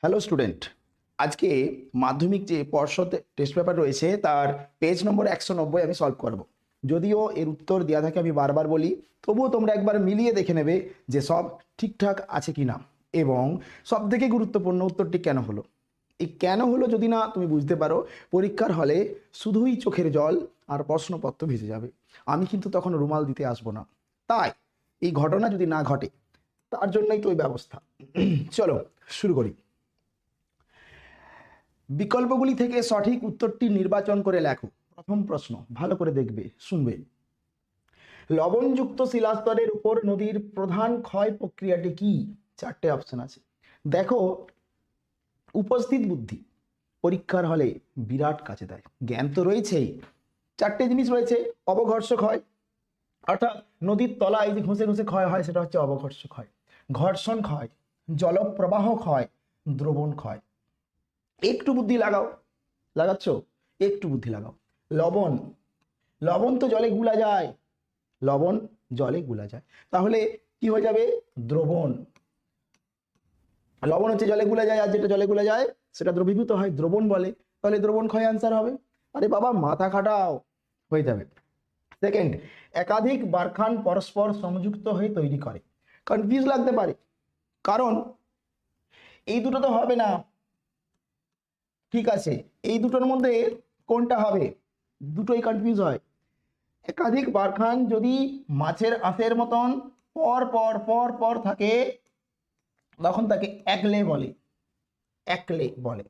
Hello student, আজকে মাধ্যমিক যে পর্ষদ টেস্ট পেপার রয়েছে তার পেজ নম্বর 190 আমি সলভ করব। যদিও এর উত্তর দেওয়া থাকে আমি বারবার বলি, তবুও তোমরা একবার মিলিয়ে দেখে নেবে যে সব ঠিকঠাক আছে কি না, এবং সব থেকে গুরুত্বপূর্ণ উত্তরটি কেন হলো। এই কেন হলো যদি না তুমি বুঝতে পারো, পরীক্ষার হলে শুধুই চোখের জল আর প্রশ্নপত্র ভিজে যাবে। আমি কিন্তু তখন রুমাল দিতে আসবো না। তাই এই ঘটনা যদি না ঘটে, তার জন্যই তো ওই ব্যবস্থা। চলো শুরু করি। বিকল্পগুলি থেকে সঠিক উত্তরটি নির্বাচন করে লেখো। প্রথম প্রশ্ন, ভালো করে দেখবে, শুনবে। লবণযুক্ত শিলাস্তরের উপর নদীর প্রধান ক্ষয় প্রক্রিয়াটি কি? চারটে অপশন আছে। দেখো, উপস্থিত বুদ্ধি পরীক্ষার হলে বিরাট কাজে দেয়। জ্ঞান তো রয়েছেই, চারটে জিনিস রয়েছে। অবঘর্ষ ক্ষয়, অর্থাৎ নদীর তলায় যে ঘষে ঘষে ক্ষয় হয় সেটা হচ্ছে অবঘর্ষ ক্ষয়। ঘর্ষণ ক্ষয়, জলপ্রবাহ ক্ষয়, দ্রবণ ক্ষয়। একটু বুদ্ধি লাগাও, লাগাচ্ছ? একটু বুদ্ধি লাগাও। লবণ, লবণ তো জলে গুলা যায়, লবণ জলে গুলা যায়, তাহলে কি হয়ে যাবে? দ্রবণ। লবণ হচ্ছে জলে গুলা যায়, আর যেটা জলে গুলা যায় সেটা দ্রবীভূত হয়, দ্রবণ বলে। তাহলে দ্রবণ ক্ষয় আনসার হবে। আরে বাবা, মাথা খাটাও, হয়ে যাবে। সেকেন্ড, একাধিক বারখান পরস্পর সংযুক্ত হয়ে তৈরি করে। কনফিউজ লাগতে পারে, কারণ এই দুটো তো হবে না। ঠিক আছে, এই দুটোর মধ্যে কোনটা হবে? দুটোই কনফিউজ হয়। একাধিক বারখান যদি মাছের আঁশের মতন পর পর পর পর থাকে, তখন তাকে একলে বলে, একলে বলে,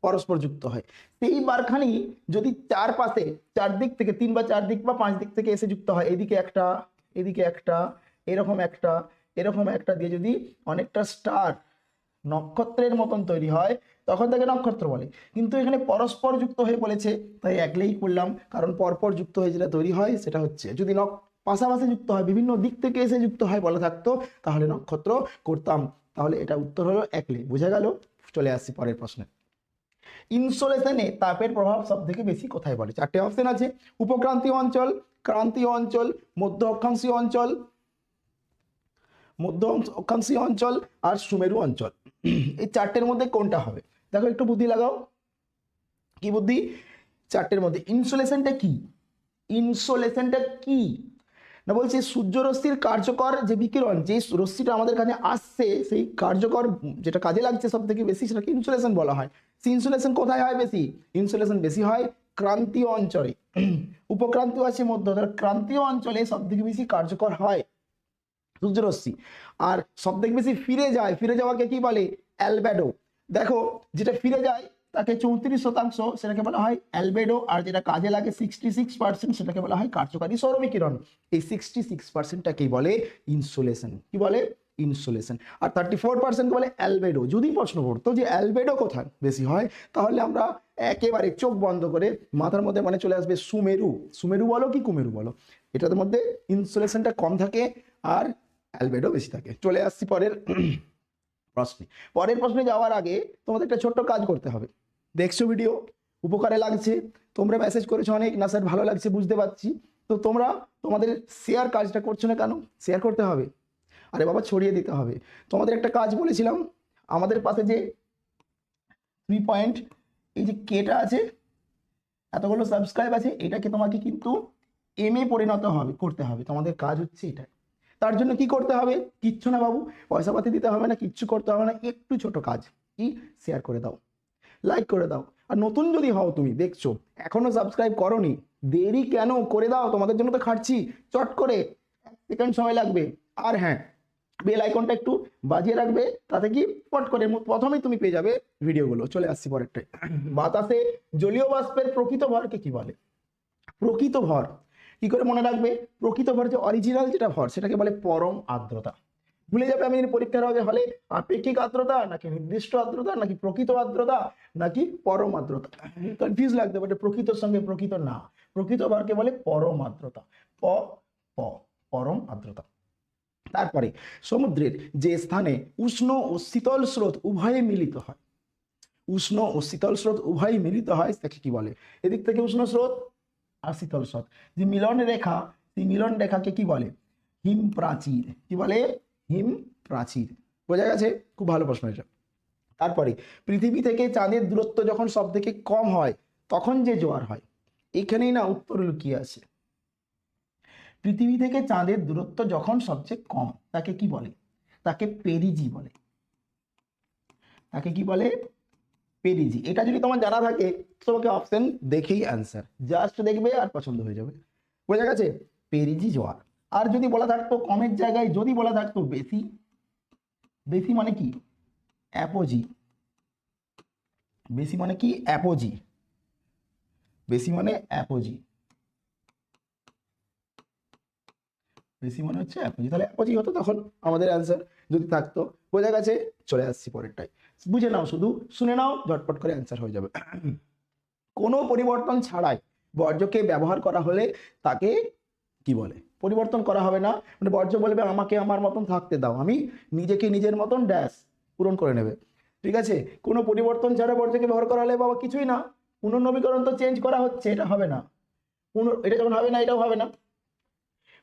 পরস্পর যুক্ত হয়। সেই বারখানি যদি চারপাশে, চারদিক থেকে, তিন বা চার দিক বা পাঁচ দিক থেকে এসে যুক্ত হয়, এদিকে একটা, এদিকে একটা, এরকম একটা, এরকম একটা দিয়ে যদি অনেকটা স্টার, নক্ষত্রের মতন তৈরি হয়, তখন তাকে নক্ষত্র বলে। কিন্তু এখানে পরস্পর যুক্ত হয়ে বলেছে, তাই একলেই করলাম, কারণ পরপর যুক্ত হয়ে যেটা তৈরি হয় সেটা হচ্ছে, যদি পাশাপাশি যুক্ত হয়, বিভিন্ন দিক থেকে এসে যুক্ত হয় বলা থাকতো, তাহলে নক্ষত্র করতাম। তাহলে এটা উত্তর হলো একলে। বুঝা গেল? চলে আসছি পরের প্রশ্নে। ইনসোলেশনে তাপের প্রভাব সব থেকে বেশি কোথায় পড়ে? চারটে অপশন আছে। উপক্রান্তীয় অঞ্চল, ক্রান্তীয় অঞ্চল, মধ্য অক্ষাংশীয় অঞ্চল, মধ্য অক্ষাংশীয় অঞ্চল, আর সুমেরু অঞ্চল। এই চারটের মধ্যে কোনটা হবে? দেখো, একটু বুদ্ধি লাগাও। কি বুদ্ধি? চারটের মধ্যে ইনসোলেশনটা কি? ইনসোলেশনটা কি না, বলছে সূর্যরশ্মির কার্যকর যে বিকিরণ, যে রশ্মিটা আমাদের কাছে আসছে, সেই কার্যকর যেটা কাজে লাগছে সব থেকে বেশি, সেটাকে ইনসোলেশন বলা হয়। সেই ইনসোলেশন কোথায় হয় বেশি? ইনসোলেশন বেশি হয় ক্রান্তীয় অঞ্চলে। উপক্রান্তীয় আছে, মধ্য, ক্রান্তীয় অঞ্চলে সব থেকে বেশি কার্যকর হয় সূর্যরশ্মি। আর সব থেকে বেশি ফিরে যায়, ফিরে যাওয়াকে কি বলে? অ্যালবেডো। দেখো, যেটা ফিরে যায় তাকে 34%, সেটাকে বলা হয় অ্যালবেডো, আর যেটা কাজে লাগে 66%, সেটাকে বলা হয় কার্যকারী সৌরবিকিরণ। এই 66%টাকেই বলে ইনসোলেশন। কি বলে? ইনসোলেশন। আর 34% বলে অ্যালবেডো। যদি প্রশ্ন করতো যে অ্যালবেডো কোথায় বেশি হয়, তাহলে আমরা একেবারে চোখ বন্ধ করে মাথার মধ্যে মানে চলে আসবে সুমেরু। সুমেরু বলো কি কুমেরু বলো, এটার মধ্যে ইনসোলেশনটা কম থাকে আর অ্যালবেডো বেশি থাকে। চলে আসছি পরের প্রশ্নে। পরের প্রশ্নে যাওয়ার আগে তোমাদের একটা ছোট্ট কাজ করতে হবে। দেখছো ভিডিও, উপকারে লাগছে, তোমরা মেসেজ করেছো অনেক, না স্যার ভালো লাগছে, বুঝতে পারছি, তো তোমরা তোমাদের শেয়ার কাজটা করছো না কেন? শেয়ার করতে হবে। আরে বাবা, ছড়িয়ে দিতে হবে। তোমাদের একটা কাজ বলেছিলাম, আমাদের পাশে যে 3 পয়েন্ট, এই যে কেটা আছে, এতগুলো সাবস্ক্রাইব আছে, এটাকে তোমাকে কিন্তু এম এ পরিণত হবে, করতে হবে। তোমাদের কাজ হচ্ছে এটা। তার জন্য কি করতে হবে? কিচ্ছু না বাবু, পয়সা পাতি দিতে হবে না, কিচ্ছু করতে হবে না। একটু ছোট কাজ, কি? শেয়ার করে দাও, লাইক করে দাও। আর নতুন যদি হও, তুমি দেখছো এখনো সাবস্ক্রাইব করোনি, দেরি কেন? করে দাও, তোমাদের জন্য তো খাটছি। চট করে 1 সেকেন্ড সময় লাগবে। আর হ্যাঁ, বেল আইকনটা একটু বাজিয়ে রাখবে, তাতে কি পট করে প্রথমেই তুমি পেয়ে যাবে ভিডিওগুলো। চলে আসছি পরেরটাই। বাতাসে জলীয় বাষ্পের প্রকৃত ভরকে কি বলে? প্রকৃত ভর কি করে মনে রাখবে? প্রকৃত ভর, যে অরিজিনাল যেটা ভর, সেটাকে বলে পরম আর্দ্রতা। ভুলে যাবে আমি পরীক্ষার আগে হলে, আপেক্ষিক আর্দ্রতা নাকি নির্দিষ্ট আর্দ্রতা নাকি প্রকৃত আর্দ্রতা নাকি পরম আর্দ্রতা, কনফিউজ লাগতে পারে। প্রকৃতর সঙ্গে প্রকৃত না, প্রকৃত ভরকে বলে পরম আর্দ্রতা। প প পরম আর্দ্রতা। তারপরে সমুদ্রের যে স্থানে উষ্ণ ও শীতল স্রোত উভয়ে মিলিত হয়, উষ্ণ ও শীতল স্রোত উভয়ই মিলিত হয়, তাকে কি বলে? এদিক থেকে উষ্ণ স্রোত আর শীতল স্রোত, যে মিলন রেখা, সেই মিলন রেখাকে কি বলে? হিম প্রাচীর। কি বলে? হিম প্রাচীর। বোঝা গেছে? খুব ভালো প্রশ্ন এটা। তারপরে পৃথিবী থেকে চাঁদের দূরত্ব যখন সব থেকে কম হয় তখন যে জোয়ার হয়, এখানেই না উত্তর লুকিয়ে আছে। পৃথিবী থেকে চাঁদের দূরত্ব যখন সবচেয়ে কম তাকে কি বলে? তাকে পেরিজি বলে। তাকে কি বলে? পেরিজি। এটা যদি তোমার জানা থাকে তোমাকে অপশন দেখেই অ্যান্সার জাস্ট দেখবে আর পছন্দ হয়ে যাবে। বোঝা গেছে? পেরিজি জোয়ার। আর যদি বলা থাকতো কমের জায়গায় যদি বলা থাকতো বেশি, বেশি মানে কি? অ্যাপোজি। বেশি মানে কি? অ্যাপোজি। বেশি মানে অ্যাপোজি। বেশি মনে হচ্ছে অ্যাপোজি, তাহলে অ্যাপোজি হতো তখন আমাদের অ্যান্সার যদি থাকতো। বোঝা গেছে? চলে আসছি পরেরটাই, বুঝে নাও, শুধু শুনে নাও, ঝটপট করে অ্যান্সার হয়ে যাবে। কোনো পরিবর্তন ছাড়াই বর্জ্যকে ব্যবহার করা হলে তাকে কি বলে? পরিবর্তন করা হবে না, মানে বর্জ্য বলবে আমাকে আমার মতন থাকতে দাও, আমি নিজেকে নিজের মতন ড্যাশ পূরণ করে নেবে। ঠিক আছে? কোনো পরিবর্তন ছাড়া বর্জ্যকে ব্যবহার করা হলে বাবা কিছুই না, পুনর্নবীকরণ তো চেঞ্জ করা হচ্ছে, এটা হবে না। এটা যখন হবে না এটাও হবে না।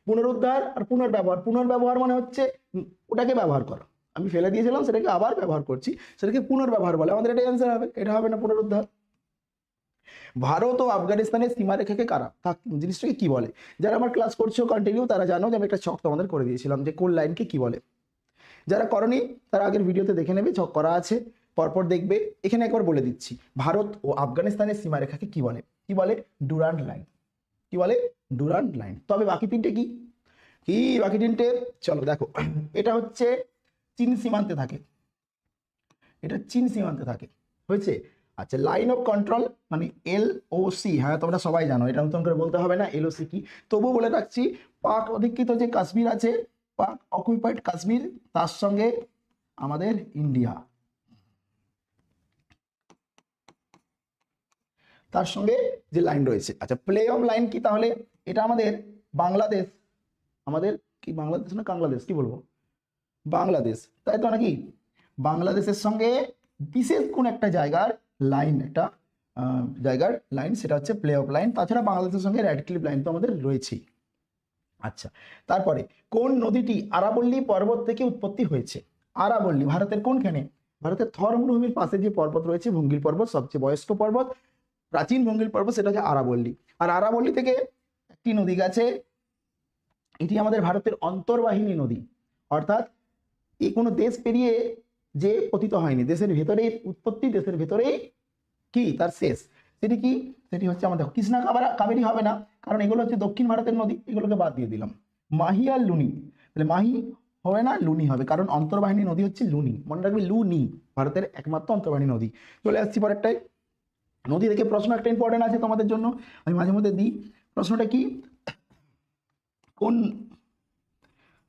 পুনরুদ্ধার আর পুনর্ব্যবহার, পুনর্ব্যবহার মানে হচ্ছে ওটাকে ব্যবহার করা, আমি ফেলে দিয়েছিলাম সেটাকে আবার ব্যবহার করছি, সেটাকে পুনর্ব্যবহার বলে, আমাদের এটা অ্যান্সার হবে, এটা হবে না পুনরুদ্ধার। ভারত ও আফগানিস্তানের সীমারেখাকে কারা জিনিসটাকে কি বলে? যারা আমার ক্লাস করছো কন্টিনিউ তারা জানো যে আমি একটা ছক তোমাদের করে দিয়েছিলাম যে কোন লাইনকে কি বলে। যারা করনি তারা আগের ভিডিওতে দেখে নেবে, ছক করা আছে, পরপর দেখবে। এখানে একবার বলে দিচ্ছি, ভারত ও আফগানিস্তানের সীমারেখাকে কি বলে? কি বলে? Durand line. কি বলে? Durand line. তবে বাকি তিনটে কি কি? বাকি তিনটে চলো দেখো। এটা হচ্ছে চীন সীমান্তে থাকে, এটা চীন সীমান্তে থাকে, হয়েছে? আচ্ছা, লাইন অফ কন্ট্রোল মানে LOC, হ্যাঁ তোমরা সবাই জানো, এটা নতুন করে বলতে হবে না LOC কি, তবুও বলে রাখছি। পাক অধিকৃত যে কাশ্মীর আছে, পাক অকুপাইড কাশ্মীর, তার সঙ্গে আমাদের ইন্ডিয়া, তার সঙ্গে যে লাইন রয়েছে। আচ্ছা, প্লে অফ লাইন কি তাহলে? এটা আমাদের বাংলাদেশ, আমাদের কি বাংলাদেশ না বাংলাদেশ কি বলবো? বাংলাদেশ, তাই তো নাকি? বাংলাদেশের সঙ্গে বিশেষ কোন একটা জায়গার লাইন, একটা জায়গার লাইন, সেটা হচ্ছে প্লে অফ লাইন। তাছাড়া বাংলাদেশের সঙ্গে রেড ক্লিফ লাইন তো আমাদের রয়েছেই। আচ্ছা, তারপরে কোন নদীটি আরাবল্লী পর্বত থেকে উৎপত্তি হয়েছে? আরাবল্লী ভারতের কোনখানে? ভারতের থর মরুভূমির পাশে যে পর্বত রয়েছে, ভঙ্গিল পর্বত, সবচেয়ে বয়স্ক পর্বত, প্রাচীন ভঙ্গিল পর্বত, সেটা হচ্ছে আরাবল্লী। আর আরাবল্লী থেকে একটি নদী গেছে, এটি আমাদের ভারতের অন্তর্বাহিনী নদী, অর্থাৎ এই কোনো দেশ পেরিয়ে যে পতিত হয়নি, দেশের ভেতরে উৎপত্তি, দেশের ভেতরেই কি তার শেষ। সেটি কি? সেটি হচ্ছে আমাদের কৃষ্ণা কাবেরী হবে না, কারণ এগুলো হচ্ছে দক্ষিণ ভারতের নদী, এগুলোকে বাদ দিয়ে দিলাম। মাহি আর লুনি, তাহলে মাহি হবে না, লুনি হবে, কারণ অন্তর্বাহিনী নদী হচ্ছে লুনি, মনে রাখবে লুনি ভারতের একমাত্র অন্তর্বাহিনী নদী। চলে আসছি পরেরটাই। নদী থেকে প্রশ্ন একটা ইম্পর্টেন্ট আছে তোমাদের জন্য, আমি মাঝে মধ্যে দিই। প্রশ্নটা কি? কোন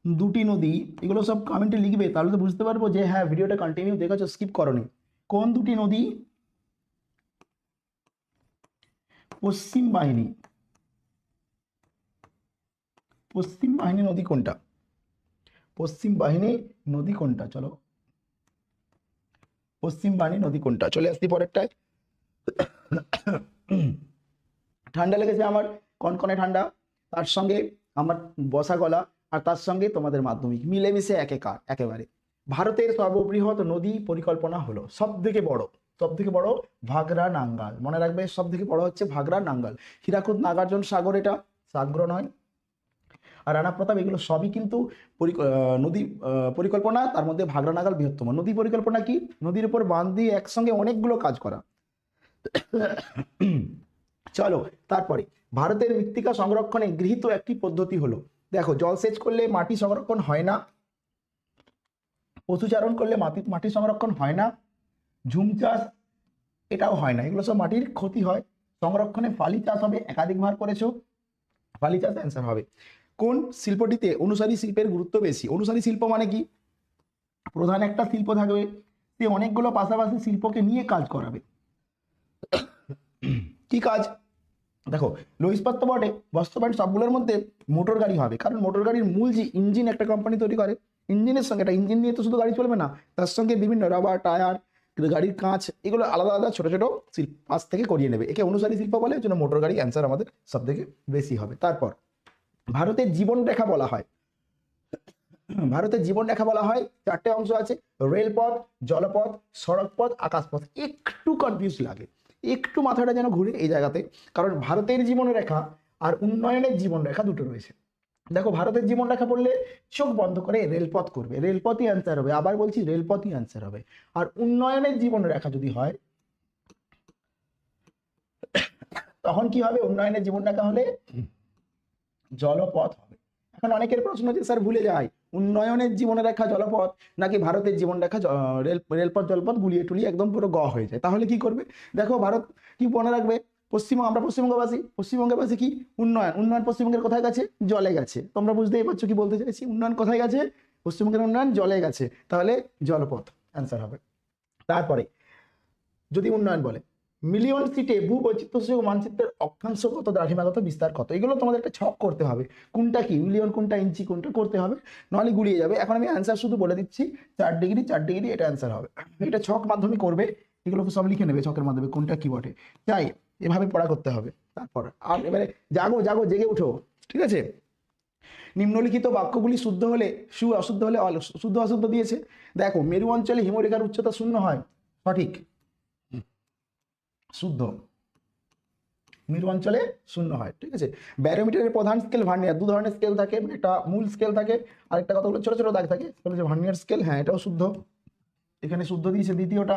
দুটি নদী, এগুলো সব কমেন্টে লিখবে, তাহলে তো বুঝতে পারবো যে হ্যাঁ ভিডিওটা কন্টিনিউ দেখেছো, স্কিপ করনি। কোন দুটি নদী পশ্চিম বাহিনী, পশ্চিম বাহিনী নদী কোনটা? পশ্চিম বাহিনী নদী কোনটা? চলো, পশ্চিম বাহিনী নদী কোনটা? চলে আসছি পরেরটায়। ঠান্ডা লেগেছে আমার, কনকনে ঠান্ডা, তার সঙ্গে আমার বসা গলা, আর তার সঙ্গে তোমাদের মাধ্যমিক, মিলেমিশে একেকার একেবারে। ভারতের সর্ববৃহৎ নদী পরিকল্পনা হলো, সব থেকে বড় ভাগরা নাঙ্গাল, মনে রাখবে সব থেকে বড় হচ্ছে ভাগরা নাঙ্গাল। হীরাকুদ নাগার্জুন সাগর, এটা সাগর নয়। আর রানা প্রতাপ, এগুলো সবই কিন্তু নদী পরিকল্পনা, তার মধ্যে ভাগরা নাগাল বৃহত্তম। নদী পরিকল্পনা কি? নদীর উপর বাঁধ দিয়ে একসঙ্গে অনেকগুলো কাজ করা। চলো তারপরে, ভারতের মৃত্তিকা সংরক্ষণে গৃহীত একটি পদ্ধতি হলো, দেখো জলসেচ করলে মাটি সংরক্ষণ হয় না, পশুচারণ করলে মাটি সংরক্ষণ হয় না, ঝুম চাষ এটাও হয় না, এগুলো সব মাটির ক্ষতি হয়। সংরক্ষণে ফালি চাষ হবে, একাধিক ভাগ করেছো, ফালি চাষ অ্যান্সার হবে। কোন শিল্পটিতে অনুসারী শিল্পের গুরুত্ব বেশি? অনুসারী শিল্প মানে কি? প্রধান একটা শিল্প থাকবে, সে অনেকগুলো পাশাপাশি শিল্পকে নিয়ে কাজ করাবে। কি কাজ? দেখো লো ইস্পাত তো বটে, বাস্তবায়ন সবগুলোর মধ্যে মোটর গাড়ি হবে, কারণ মোটর গাড়ির মূল যে ইঞ্জিন একটা কোম্পানি তৈরি করে, ইঞ্জিনের সঙ্গে, একটা ইঞ্জিন নিয়ে তো শুধু গাড়ি চলবে না, তার সঙ্গে বিভিন্ন রাবার, টায়ার, গাড়ির কাঁচ, এগুলো আলাদা আলাদা ছোট ছোট পাশ থেকে করিয়ে নেবে, একে অনুসারী শিল্প বলে, জন্য মোটর গাড়ি অ্যান্সার আমাদের সব থেকে বেশি হবে। তারপর ভারতের জীবন রেখা বলা হয়, ভারতের জীবনরেখা বলা হয়, চারটে অংশ আছে, রেলপথ, জলপথ, সড়কপথ, আকাশপথ। একটু কনফিউজ লাগে, একটু মাথাটা যেন ঘুরে এই জায়গাতে, কারণ ভারতের জীবনরেখা আর উন্নয়নের জীবনরেখা দুটো রয়েছে। দেখো ভারতের জীবনরেখা বললে চোখ বন্ধ করে রেলপথ করবে, রেলপথই অ্যান্সার হবে, আবার বলছি রেলপথই অ্যান্সার হবে। আর উন্নয়নের জীবনরেখা যদি হয় তখন কি হবে, উন্নয়নের জীবনরেখা হলে জলপথ হবে। এখন অনেকের প্রশ্ন হচ্ছে স্যার ভুলে যায় উন্নয়নের জীবনরেখা জলপথ নাকি ভারতের জীবনরেখা রেলপথ জলপথ গুলিয়ে টুলিয়ে একদম পুরো গ হয়ে যায়, তাহলে কি করবে? দেখো ভারত কি মনে রাখবে, আমরা পশ্চিমবঙ্গবাসী, পশ্চিমবঙ্গবাসী কি উন্নয়ন, উন্নয়ন পশ্চিমবঙ্গের কোথায় গেছে, জলে গেছে। তোমরা বুঝতেই পারছো কি বলতে চাইছি, উন্নয়ন কোথায় গেছে, পশ্চিমবঙ্গের উন্নয়ন জলে গেছে, তাহলে জলপথ অ্যান্সার হবে। তারপরে যদি উন্নয়ন বলে, মিলিয়ন সিটে ভূবৈচিত্র্য মানচিত্রের অক্ষাংশ কত, দ্রাঘিমাগত বিস্তার কত, এগুলো তোমাদের একটা ছক করতে হবে, কোনটা কি মিলিয়ন, কোনটা ইঞ্চি, কোনটা করতে হবে, নাহলে গুলিয়ে যাবে। এখন আমি অ্যান্সার শুধু বলে দিচ্ছি, 4 ডিগ্রি 4 ডিগ্রি এটা অ্যান্সার হবে। এটা ছক মাধ্যমে করবে, এগুলোকে সব লিখে নেবে ছকের মাধ্যমে কোনটা কি বটে, তাই এভাবে পড়া করতে হবে। তারপর আর এবারে জাগো জাগো জেগে উঠো, ঠিক আছে। নিম্নলিখিত বাক্যগুলি শুদ্ধ হলে অশুদ্ধ হলে শুদ্ধ অশুদ্ধ দিয়েছে। দেখো মেরু অঞ্চলে হিমরেখার উচ্চতা 0 হয়, সঠিক, শুদ্ধ, মেরু অঞ্চলে 0 হয়, ঠিক আছে। ব্যারোমিটারের প্রধান স্কেল ভার্নিয়ার, দু ধরনের স্কেল থাকে, একটা মূল স্কেল থাকে আর একটা কতগুলো ছোট ছোট দাগ থাকে, সেটা হচ্ছে ভার্নিয়ার স্কেল। হ্যাঁ এটাও শুদ্ধ, এখানে শুদ্ধ দিয়েছে দ্বিতীয়টা।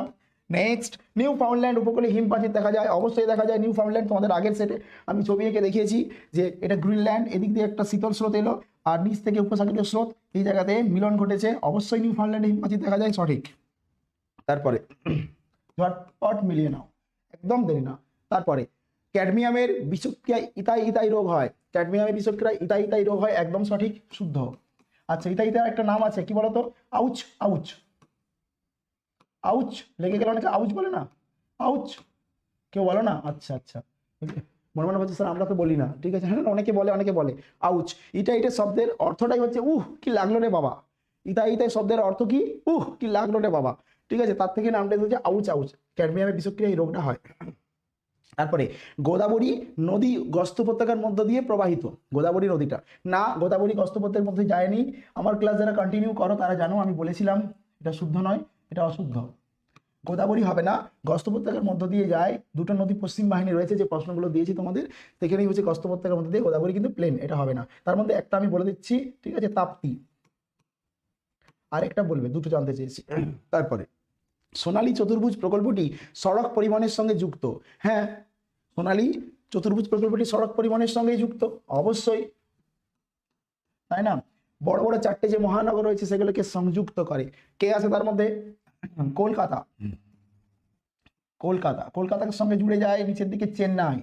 নেক্সট, নিউ ফাউন্ডল্যান্ড উপকূলে হিমপাচির দেখা যায়, অবশ্যই দেখা যায় নিউ ফাউন্ডল্যান্ড, তোমাদের আগের সেটে আমি ছবি এঁকে দেখিয়েছি যে এটা গ্রিনল্যান্ড, এদিক দিয়ে একটা শীতল স্রোত এলো আর নিচ থেকে উপসাগরীয় স্রোত, এই জায়গাতে মিলন ঘটেছে, অবশ্যই নিউ ফাউন্ডল্যান্ডে হিমপাচির দেখা যায়, সঠিক। তারপরে ঝটপট মিলিয়ে নাও, একদম দেরি না। তারপরে ক্যাডমিয়ামের বিষক্রিয়ায় ইতাই ইতাই রোগ হয়, ক্যাডমিয়ামের বিষক্রিয়ায় ইতাই ইতাই রোগ হয়, একদম সঠিক, শুদ্ধ। আচ্ছা ইতাই ইতাই একটা নাম আছে, কি বলতো, আউচ, আউচ, আউচ লেগে গেল, অনেকে আউচ বলে না, আউচ কেউ বলো না, আচ্ছা আচ্ছা, মনে মনে বলছে স্যার আমরা তো বলি না, ঠিক আছে। হ্যাঁ অনেকে বলে, অনেকে বলে আউচ। ইটা ইটা শব্দের অর্থটাই হচ্ছে কি লাগলো রে বাবা, ইতা ইতাই শব্দের অর্থ কি, কি লাগলো রে বাবা, ঠিক আছে, তার থেকে নামটা হচ্ছে আউচ, আউচ, ক্যাডমিয়ামের বিষক্রিয়া এই রোগটা হয়। তারপরে গোদাবরী নদী গস্ত উপত্যকার মধ্য দিয়ে প্রবাহিত, গোদাবরী নদীটা না, গোদাবরী গস্ত উপত্যকার মধ্যে যায়নি, আমার ক্লাস যারা কন্টিনিউ করো তারা জানো আমি বলেছিলাম এটা শুদ্ধ নয়, এটা অশুদ্ধ, গোদাবরী হবে না, গস্ত উপত্যকার মধ্য দিয়ে যায়, দুটো নদী পশ্চিম বাহিনী রয়েছে যে প্রশ্নগুলো দিয়েছি তোমাদের, সেখানেই হচ্ছে গস্ত উপত্যকার মধ্যে দিয়ে, গোদাবরী কিন্তু প্লেন, এটা হবে না। তার মধ্যে একটা আমি বলে দিচ্ছি, ঠিক আছে, তাপ্তি, আর একটা বলবে, দুটো জানতে চেয়েছি। তারপরে সোনালী চতুর্ভুজ প্রকল্পটি সড়ক পরিবহনের সঙ্গে যুক্ত, হ্যাঁ সোনালী চতুর্ভুজ প্রকল্পটি সড়ক পরিবহনের সঙ্গে যুক্ত, অবশ্যই, তাই না। বড় বড় 4টে যে মহানগর রয়েছে সেগুলোকে সংযুক্ত করে, কে আছে তার মধ্যে, কলকাতা, কলকাতা, কলকাতার সঙ্গে জুড়ে যায় নিচের দিকে চেন্নাই,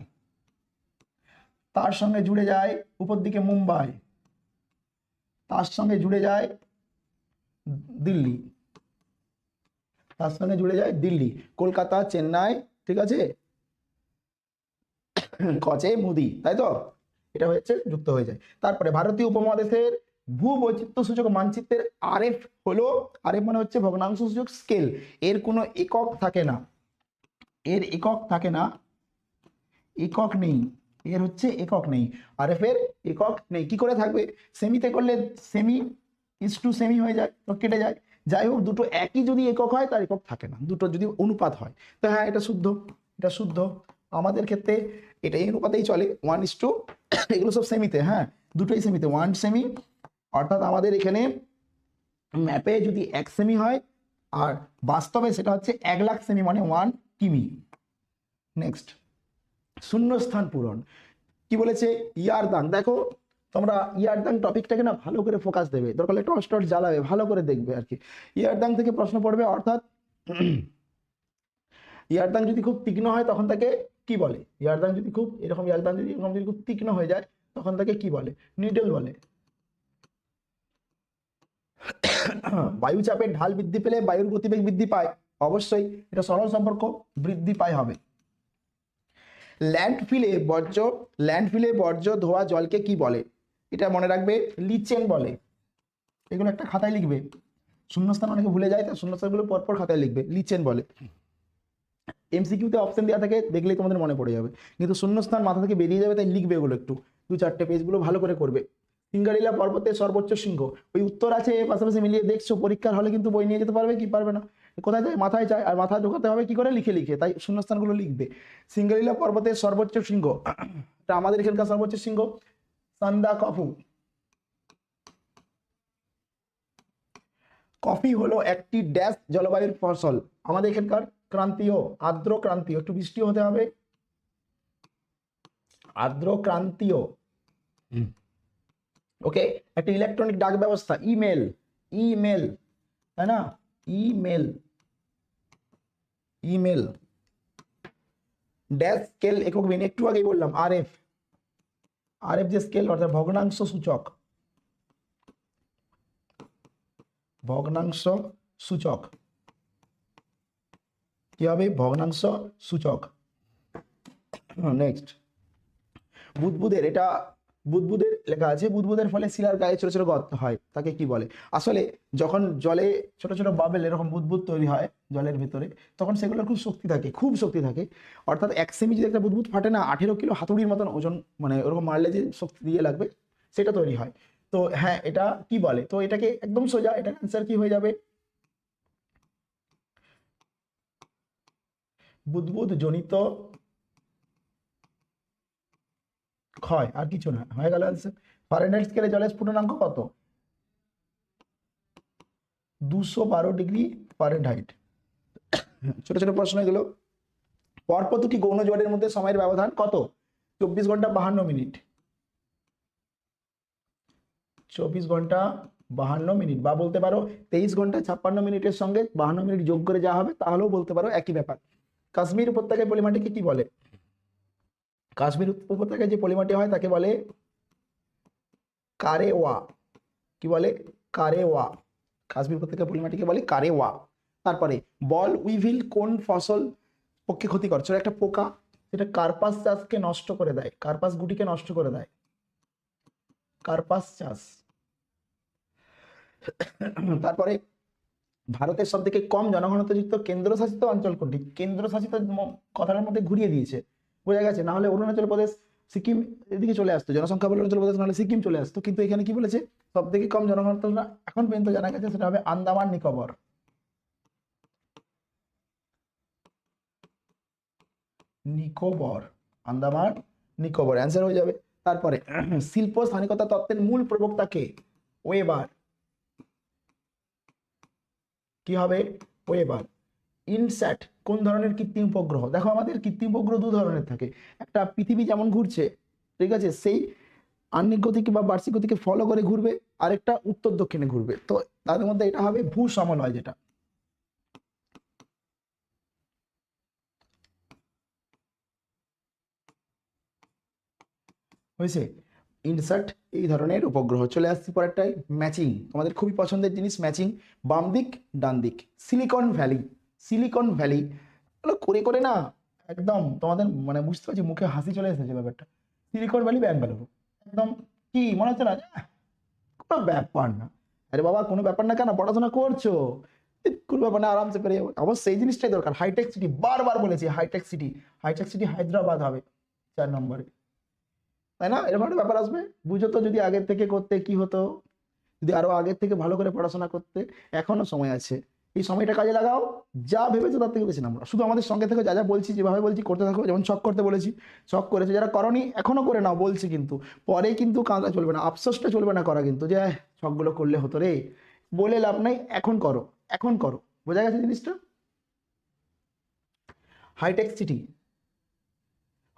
তার সঙ্গে জুড়ে যায় উপর দিকে মুম্বাই, তার সঙ্গে জুড়ে যায় দিল্লি, তার সঙ্গে জুড়ে যায় দিল্লি, কলকাতা, চেন্নাই, ঠিক আছে, কচে মুদি, তাই তো, এটা হচ্ছে যুক্ত হয়ে যায়। তারপরে ভারতীয় উপমহাদেশের ভূবৈচিত্র্য সূচক মানচিত্রের আরএফ হলো, আরএফ মানে হচ্ছে ভগ্নাংশ সূচক স্কেল, এর কোনো একক থাকে না, এর একক থাকে না, একক নেই, এর হচ্ছে একক নেই, আরএফ এর একক নেই, কি করে থাকবে, সেমিতে করলে সেমি ইস টু সেমি হয়ে যায়, তো কেটে যায়, যাই হোক দুটো একই যদি একক হয় তার একক থাকে না, দুটো যদি অনুপাত হয়, তো হ্যাঁ এটা শুদ্ধ, এটা শুদ্ধ, আমাদের ক্ষেত্রে এটাই অনুপাতেই চলে, 1:2, এগুলো সব সেমিতে, হ্যাঁ দুটোই সেমিতে, 1 সেমি, অর্থাৎ আমাদের এখানে ম্যাপে যদি 1 সেমি হয় আর বাস্তবে সেটা হচ্ছে 1 লাখ সেমি, মানে 1 কিমি। নেক্সট, শূন্যস্থান পূরণ, কি বলেছে, ইয়ারদাং, দেখো তোমরা ইয়ারদাং টপিকটাকে না ভালো করে ফোকাস দেবে, দরকার হলে টর্চ টর্চ জ্বালাবে, ভালো করে দেখবে আর কি, ইয়ারদাং থেকে প্রশ্ন পড়বে, অর্থাৎ ইয়ারদাং যদি খুব তীক্ষ্ণ হয় তখন তাকে কি বলে, ইয়ারদাং যদি খুব এরকম, ইয়ারদাং যদি এরকম যদি খুব তীক্ষ্ণ হয়ে যায় তখন তাকে কি বলে, নিডল বলে। বায়ুচাপের ঢাল বৃদ্ধি পেলে বায়ুর গতিবেগ বৃদ্ধি পায়, অবশ্যই এটা সরল সম্পর্ক, বৃদ্ধি পায় হবে। ল্যান্ডফিলে বর্জ্য ধোয়া জলকে কি বলে, এটা মনে রাখবে, লিচেন বলে, এগুলো একটা খাতায় লিখবে, শূন্যস্থান অনেকে ভুলে যায়, তাই শূন্যস্থানগুলো পরপর খাতায় লিখবে, লিচেন বলে। এমসিকিউতে অপশন দেওয়া থাকে, দেখলেই তোমাদের মনে পড়ে যাবে, কিন্তু শূন্যস্থান মাথা থেকে বেরিয়ে যাবে, তাই লিখবে এগুলো একটু, 2-4টে পেজগুলো ভালো করে করবে, সিঙ্গারিলা পর্বতের সর্বোচ্চ শৃঙ্গ, ওই উত্তর আছে পাশাপাশি মিলিয়ে দেখছো, পরীক্ষার হলে কিন্তু বই নিয়ে যেতে পারবে কি পারবে না, কোথায় যায় মাথায় চায়, আর মাথায় ঢোকাতে হবে কি করে, লিখে লিখে, তাই শূন্যস্থানগুলো লিখবে। সিঙ্গারিলা পর্বতের সর্বোচ্চ শৃঙ্গ, এটা আমাদের এখানকার সর্বোচ্চ শৃঙ্গ সান্দাকফু। কফি হলো একটি ড্যাশ জলবায়ুর ফসল, আমাদের এখানকার ক্রান্তীয়, আর্দ্র ক্রান্তীয়, একটু বৃষ্টি হতে হবে, আর্দ্র ক্রান্তীয়। ওকে, একটা ইলেকট্রনিক ডাক ব্যবস্থা, ইমেল, ইমেল, তাই না, ইমেল, ইমেল। ড্যাশ স্কেল একক বিন, একটু আগেই বললাম আরএফ, আরএফ যে স্কেল অর্থাৎ ভগ্নাংশ সূচক, ভগ্নাংশ সূচক, কি হবে, ভগ্নাংশ সূচক। নেক্সট, বুদবুদের, এটা বুদবুদের লেখা আছে, বুদবুদের ফলে শিলার গায়ে ছোট ছোট গর্ত হয়, তাকে কি বলে? আসলে যখন জলে ছোট ছোট বাবেল এরকম বুদবুদ তৈরি হয় জলের ভিতরে, তখন সেগুলোর খুব শক্তি থাকে, খুব শক্তি থাকে, অর্থাৎ 1 সেমি যদি একটা বুদবুদ ফাটে না, 18 কিলো হাতুড়ির মতন ওজন, মানে ওরকম মারলে যে শক্তি দিয়ে লাগবে সেটা তৈরি হয়। তো হ্যাঁ, এটা কি বলে? তো এটাকে একদম সোজা, এটা অ্যান্সার কি হয়ে যাবে, বুদবুদ জনিত ক্ষয়, আর কিছু না, হয়ে গেল অ্যান্সার। ফারেনহাইট স্কেলে জলের স্ফুটনাঙ্ক কত? 212 ডিগ্রি ফারেনহাইট। ছোট ছোট প্রশ্ন এগুলো। পরপর দুটি গৌণ জোয়ারের মধ্যে সময়ের ব্যবধান কত? 24 ঘন্টা 52 মিনিট, 24 ঘন্টা 52 মিনিট, বা বলতে পারো 23 ঘন্টা 56 মিনিটের সঙ্গে 52 মিনিট যোগ করে যা হবে তাহলেও বলতে পারো, একই ব্যাপার। কাশ্মীর উপত্যকায় পলিমাটিকে কি বলে? কাশ্মীর উপত্যকায় যে পলিমাটি হয় তাকে বলে কারেওয়া, কি বলে? কারেওয়া, কাশ্মীর উপত্যকায় পলিমাটিকে বলে কারেওয়া। তারপরে বল উইভিল কোন ফসল পক্ষে ক্ষতিকর? সেটা একটা পোকা, যেটা কার্পাস চাষকে নষ্ট করে দেয়, কার্পাস গুটিকে নষ্ট করে দেয়, কার্পাস চাষ। তারপরে ভারতের সব থেকে কম জনঘনত্বযুক্ত কেন্দ্রশাসিত অঞ্চল কোনটি? কেন্দ্রশাসিত কথাটার মধ্যে ঘুরিয়ে দিয়েছে, বোঝা গেছে, না হলে অরুণাচল প্রদেশ, সিকিম এদিকে চলে আসতো, জনসংখ্যা বলে অরুণাচল প্রদেশ, নাহলে সিকিম চলে আসতো, কিন্তু এখানে কি বলেছে, সব থেকে কম জনঘনত্ব এখন পর্যন্ত জানা গেছে সেটা হবে আন্দামান নিকোবর, নিকোবর, আন্দামান নিকোবর, অ্যান্সার হয়ে যাবে। তারপরে শিল্প স্থানিকতা তত্ত্বের মূল প্রবক্তা কে? ওয়েবার, কি হবে? ওয়েবার। ইনস্যাট কোন ধরনের কৃত্রিম উপগ্রহ? দেখো আমাদের কৃত্রিম উপগ্রহ 2 ধরনের থাকে, একটা পৃথিবী যেমন ঘুরছে, ঠিক আছে, সেই আহ্নিক গতিকে বা বার্ষিক গতিকে ফলো করে ঘুরবে, আরেকটা উত্তর দক্ষিণে ঘুরবে, তো তাদের মধ্যে এটা হবে ভূ সমলয়, যেটা হয়েছে। ইনসার্ট এই ধরনের উপগ্রহ। চলে আসছি পরেরটাই, ম্যাচিং, তোমাদের খুবই পছন্দের জিনিস ম্যাচিং, বাম দিক ডান দিক। সিলিকন ভ্যালি, সিলিকন ভ্যালি করে করে না একদম তোমাদের মানে বুঝতে পারছি মুখে হাসি চলে এসেছে ব্যাপারটা। সিলিকন ভ্যালি ব্যাঙ্গালুরু, একদম কি মনে হচ্ছে না কোনো ব্যাপার না? আরে বাবা কোনো ব্যাপার না, কেন পড়াশোনা করছো, কোনো ব্যাপার না, আরামসে পেরে যাবো। আমার সেই জিনিসটাই দরকার, হাইটেক সিটি, বারবার বলেছি Hitech City, Hitech City Hyderabad হবে 4 নম্বরে, তাই না? এরকম একটা ব্যাপার আসবে, বুঝো তো, যদি আগের থেকে করতে কি হতো, যদি আরো আগের থেকে ভালো করে পড়াশোনা করতে, এখনো সময় আছে, এই সময়টা কাজে লাগাও, যা ভেবেছো তার থেকে বেশি নাম্বার। শুধু আমাদের সঙ্গে থেকে যা যা বলছি, যেভাবে বলছি করতে থাকো, যেমন ছক করতে বলেছি ছক করেছে, যারা করনি এখনো করে নাও বলছি, কিন্তু পরে কিন্তু কাঁদা চলবে না, আফসোসটা চলবে না করা, কিন্তু যে ছকগুলো করলে হতো রে, বলে লাভ নাই, এখন করো, এখন করো, বোঝা গেছে জিনিসটা। হাইটেক সিটি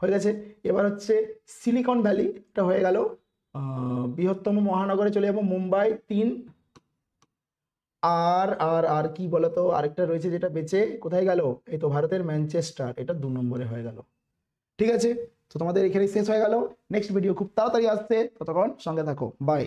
হয়ে গেছে, এবার হচ্ছে সিলিকন ভ্যালি, এটা হয়ে গেল। বৃহত্তম মহানগরে চলে যাবো, মুম্বাই 3, আর আর আর কি বলতো, আরেকটা রয়েছে যেটা বেঁচে, কোথায় গেল? এই তো ভারতের ম্যানচেস্টার, এটা 2 নম্বরে হয়ে গেল। ঠিক আছে, তো তোমাদের এখানেই শেষ হয়ে গেল। নেক্সট ভিডিও খুব তাড়াতাড়ি আসছে, ততক্ষণ সঙ্গে থাকো, বাই।